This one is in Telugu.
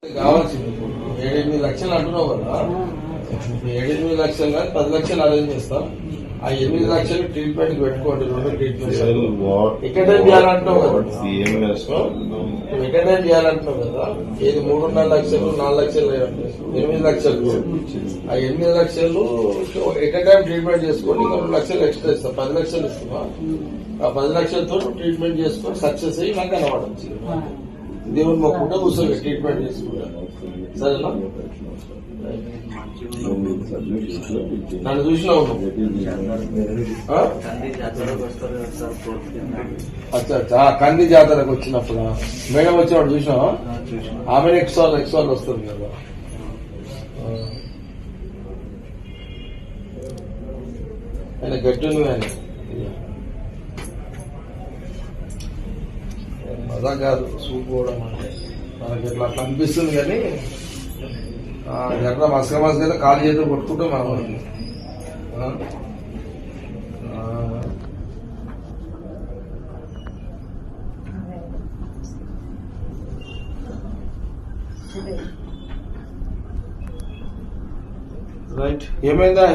కావాల్సింది 7-8 లక్షలు అంటున్నావు కదా, 7-8 లక్షలు కాదు 10 లక్షలు అరేంజ్ చేస్తాం. ఆ 8 లక్షలు ట్రీట్మెంట్ పెట్టుకోండి. 2 ట్రీట్మెంట్ ఎక్కడైనా చేయాలంటున్నావు కదా, ఎక్కడైనా చేయాలంటున్నావు కదా. ఏది 3.5 లక్షలు 4 లక్షలు 8 లక్షలు. ఆ 8 లక్షలు ఎక్కడ టైం ట్రీట్మెంట్ చేసుకోండి. 2 లక్షలు ఎక్స్ట్రా ఇస్తాం, 10 లక్షలు ఇస్తున్నా. ఆ 10 లక్షలతో ట్రీట్మెంట్ చేసుకొని సక్సెస్ అయ్యి నాకు కనబడచ్చు. దేవుని మొక్కుంటే కూర్చోండి ట్రీట్మెంట్ చేసుకుంటా. సరేనా? నన్ను చూసినావు అచ్చా కంది జాతరకు వచ్చినప్పుడు మేడం వచ్చినప్పుడు చూసినావా? ఆమె ఎక్స్వాల్ వస్తుంది కదా. ఆయన గట్టి ఆయన అదా కాదు చూపుకోవడం అంటే మనకి ఇట్లా కనిపిస్తుంది కానీ ఎట్లా మసక కాలు చేతులు కొట్టుకుంటే మనకి రైట్. ఏమైందా?